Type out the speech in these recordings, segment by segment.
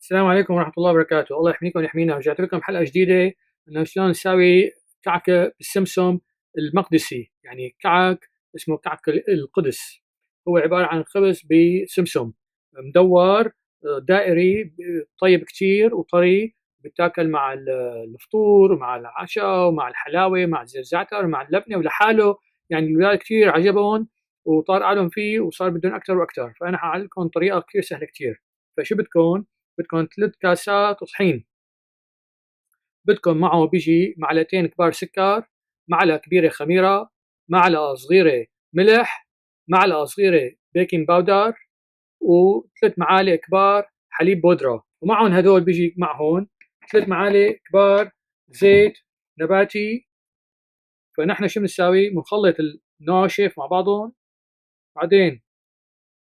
السلام عليكم ورحمة الله وبركاته، الله يحميكم ويحمينا. رجعت لكم حلقة جديدة إنه شلون نساوي كعكة بالسمسم المقدسي، يعني كعك اسمه كعك القدس. هو عبارة عن خبز بسمسم مدور دائري طيب كتير وطري، بتاكل مع الفطور ومع العشاء ومع الحلاوة مع زيت الزعتر ومع اللبنة ولحاله. يعني الولاد كتير عجبهم وطار قالهم فيه وصار بدهم أكتر وأكتر، فأنا حعلمكم طريقة كتير سهلة كتير. فشو بدكم 3 كاسات طحين، بدكم معه بيجي معلقتين كبار سكر، معلقة كبيرة خميرة، معلقة صغيرة ملح، معلقة صغيرة بيكنج باودر، وثلاث معالق كبار حليب بودرة. ومعهم هدول بيجي معهم 3 معالق كبار زيت نباتي. فنحن شو بنساوي؟ بنخلط الناشف مع بعضهم، بعدين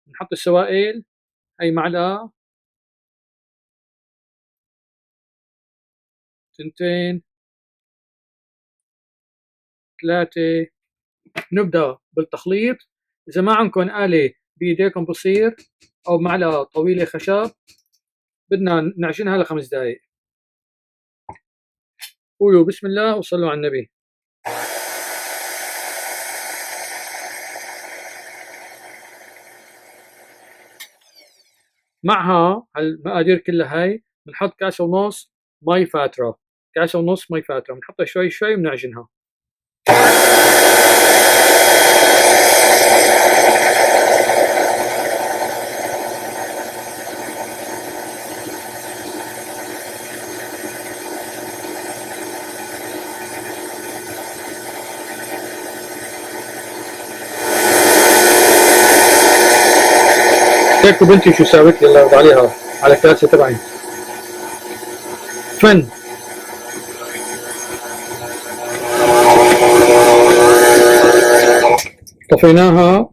بنحط السوائل. هي معلقة، 2 3. نبدأ بالتخليط. إذا ما عندكم آلة بإيديكم بصير، أو معلقة طويلة خشب، بدنا نعجنها ل5 دقايق. قولوا بسم الله وصلوا على النبي. معها هالمقادير كلها هاي بنحط كاسة ونص مي فاترة، كاسة ونص مي فاترة بنحطها شوي شوي وبنعجنها. هيك بنتي شو ساوت لي الله يرضى عليها على الكاسة تبعي فن. طفيناها.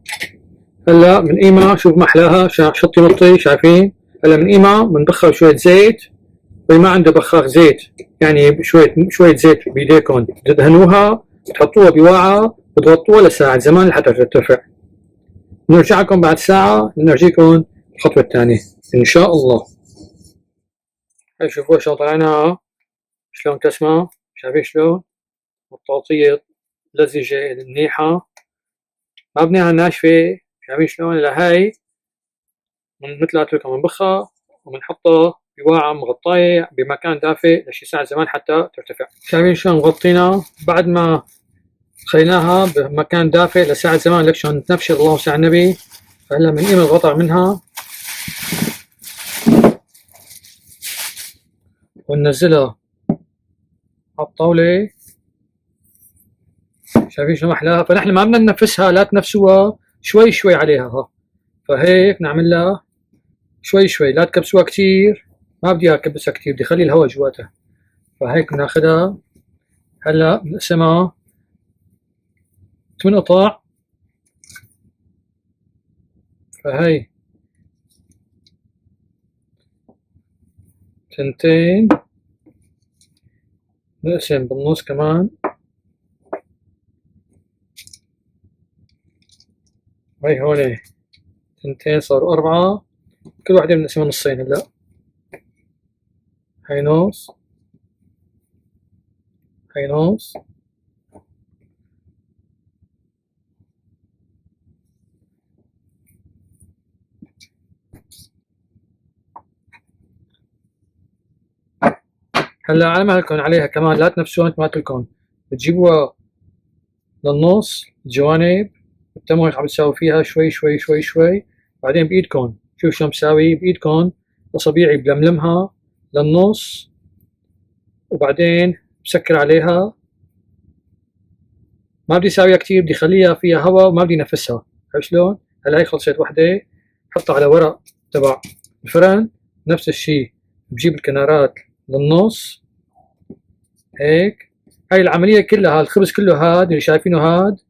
هلا من قيمة شوف محلاها شطي مطي شايفين. هلا من قيمة بندخل شوية زيت، واللي ما عنده بخاخ زيت يعني شوية زيت بإيديكم تدهنوها، تحطوها بوعاء وتغطوها لساعة زمان لحتى ترتفع. نرجع لكم بعد ساعة نرجيكم الخطوة الثانية إن شاء الله. هاي شوفوا شلون طلعناها، شلون تسمى، شايفين شلون مطاطية لزجة منيحة، ما بدناها ناشفة. شايفين شلون؟ لهاي مثل ما قلت لكم بنبخها وبنحطها بوعاء مغطاية بمكان دافئ لشي ساعة زمان حتى ترتفع. شايفين شلون مغطينا بعد ما خليناها بمكان دافئ لساعة زمان. لك شلون تنفشل، اللهم صل على النبي. فهلا بنقيم الغطا منها وننزلها على الطاولة. شايفين شلون محلاها؟ فنحن ما بدنا ننفسها، لا تنفسوها، شوي شوي عليها ها. فهيك نعملها شوي شوي، لا تكبسوها كتير، ما بدي اكبسها كتير، بدي اخلي الهواء جواتها. فهيك بناخذها. هلا بنقسمها 8 قطع. فهي 2، نقسم بالنص كمان. هي هون 2 صاروا 4، كل واحدة بنقسمها نصين. هلا هي نص، هي نص. هلا على ما لكم عليها كمان لا تنفسوها مثل ما قلت لكم، بتجيبوها للنص الجوانب، بتتموا هيك عم بتساوي فيها شوي شوي شوي شوي. بعدين بايدكم شوف شلون بساوي بايدكم اصابيعي بلملمها للنص، وبعدين بسكر عليها. ما بدي اساويها كتير، بدي اخليها فيها هواء وما بدي نفسها. عرفت شلون؟ هلا هي خلصت وحده، حطها على ورق تبع الفرن. نفس الشيء بجيب الكنارات للنص هيك. هاي العملية كلها، الخبز كله هاد اللي شايفينه هاد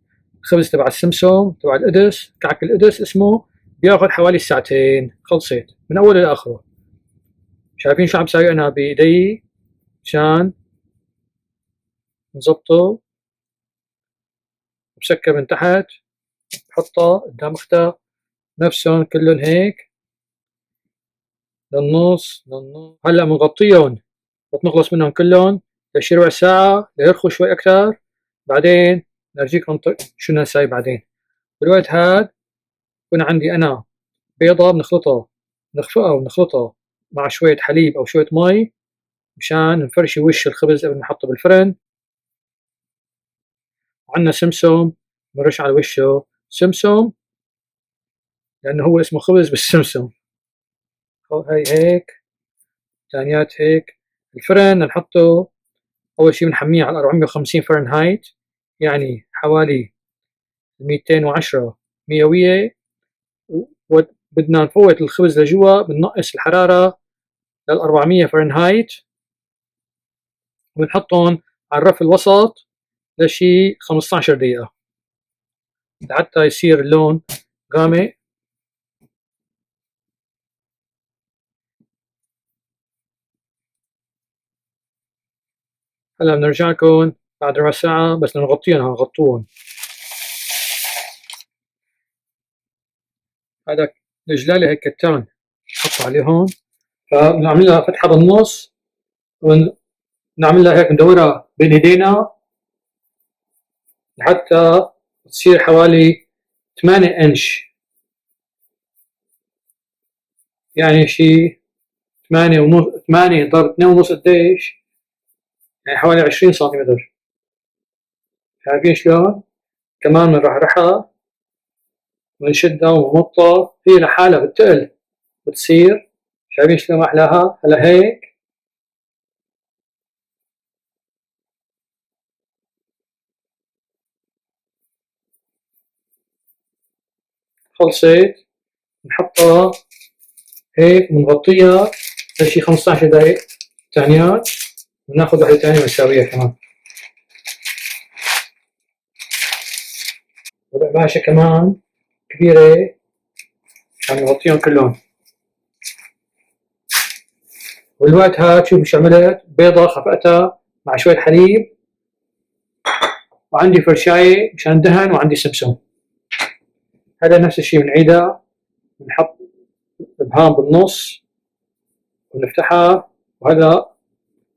الخبز تبع السمسم تبع القدس، كعك القدس اسمه، بياخذ حوالي ساعتين. خلصت من اوله لاخره. شايفين شو عم بساوي انا بايدي مشان نظبطه. بسكر من تحت، بحطها قدام اختها، نفسهم كلهم هيك للنص. هلا بنغطيهم وتنخلص منهم كلهم لشي ربع ساعة ليرخوا شوي أكثر، بعدين نرجيك شو نساوي بعدين. بالوقت هاد بكون عندي أنا بيضة نخفقها ونخلطها مع شوية حليب أو شوية مي مشان نفرشي وش الخبز قبل ما نحطه بالفرن. وعندنا سمسم بنرش على وشه سمسم لأنه هو اسمه خبز بالسمسم. هاي هيك ثانيات هيك. الفرن نحطه أول شي بنحميه على 450 فرنهايت، يعني حوالي 210 مئوية، وبدنا نفوت الخبز لجوا بننقص الحرارة لل 400 فرنهايت وبنحطهم على الرف الوسط لشي 15 دقيقة لحتى يصير اللون غامق. هلا بنرجع لكم بعد ربع ساعة بس نغطيهم هنغطوهم. هذا الجلالة هيك كتان نحط عليهم، فبنعمل لها فتحة بالنص ونعمل لها هيك ندورها بين ايدينا لحتى تصير حوالي 8 انش، يعني شي 8 ضرب 2.5 قديش؟ يعني حوالي 20 سنتيمتر. عارفين شلون؟ كمان بنرحرحها ونشدها ونمطها هي لحالها بالتقل بتصير. شايفين شلون احلاها؟ هلا هيك خلصت، نحطها هيك ونغطيها لشي 15 دقيقة ثانيات، وناخذ واحدة ثانية ونساويها كمان. وباشا كمان كبيرة عم نغطيهم كلهم. والوقت هاد شوف شو عملت، بيضة خفقتها مع شوية حليب، وعندي فرشاية مشان دهن، وعندي سمسم. هذا نفس الشي بنعيدها، بنحط الابهام بالنص ونفتحها، وهذا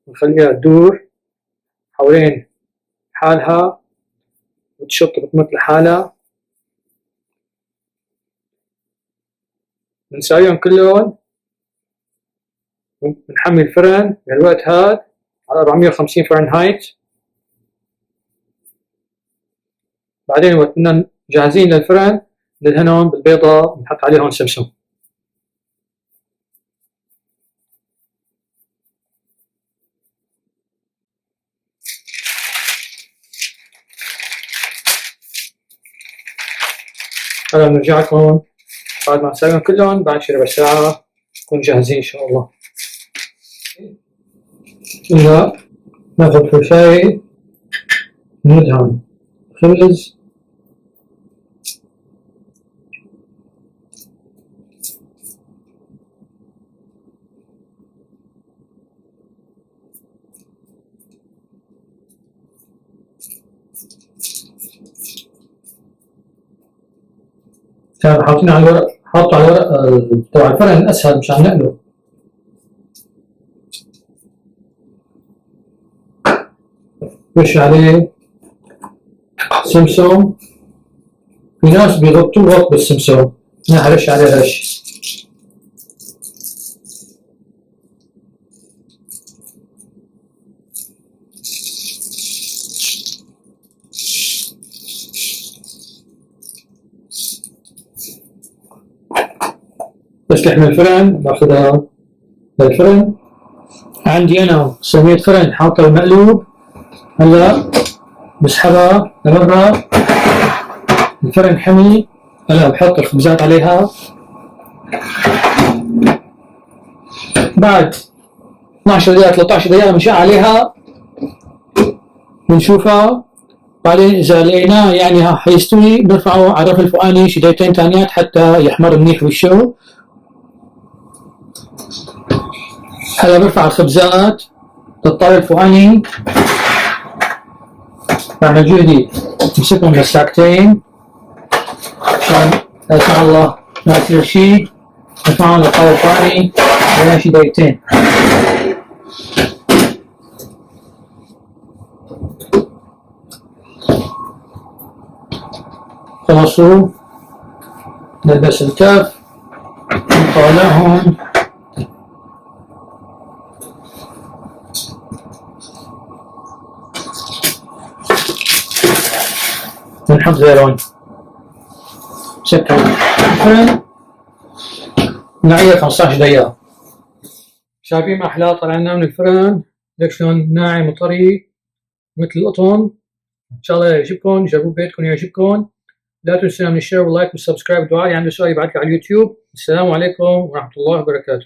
بنخليها تدور حوالين حالها وتشط بتمط لحالها. بنساويهم كلهم وبنحمي الفرن بهالوقت هاد على 450 فرنهايت. بعدين وقت كنا جاهزين للفرن ندهنهم بالبيضة ونحط عليهم سمسم. هلا بنرجع لكم بعد ما نساويهم كلهم بعد شي ربع ساعة نكون جاهزين إن شاء الله. هلا ناخذ فرشاية ندهن خبز كان حاطين على الورق، حاطه على الورق تبع الفرن اسهل مشان نقله. رش عليه سمسم، في ناس بيغطوه غط بالسمسم، انا حرش عليه رش. بس لحم الفرن باخذها للفرن. عندي انا صينية فرن حاطة المقلوب، هلا بسحبها لبرا، الفرن حمي. هلا بحط الخبزات عليها، بعد 12 دقيقة 13 دقيقة بنشع عليها بنشوفها. بعدين اذا لقيناه يعني حيستوي بنرفعه على الرف الفوقاني شي دقيقتين ثانيات حتى يحمر منيح وشه. هلا برفع الخبزات للطاولة الفوقاني، بعمل جهدي امسكهم للساعتين عشان لا سمح الله ما يصير شي. نفعل لقاء ثاني ولا شي دقيقتين. خلصوا نلبس الكف نطالعهم ونحط غيرون. سكر الفرن نعيه 15 دقيقة. شايفين ما أحلاه طلعنا من الفرن ليك شلون ناعم وطري مثل القطن. إن شاء الله يعجبكم، جربوه ببيتكم يعجبكم. لا تنسوا من الشير واللايك والسبسكرايب والدعاء. يعني عنده سؤال يبعث لي على اليوتيوب. السلام عليكم ورحمة الله وبركاته.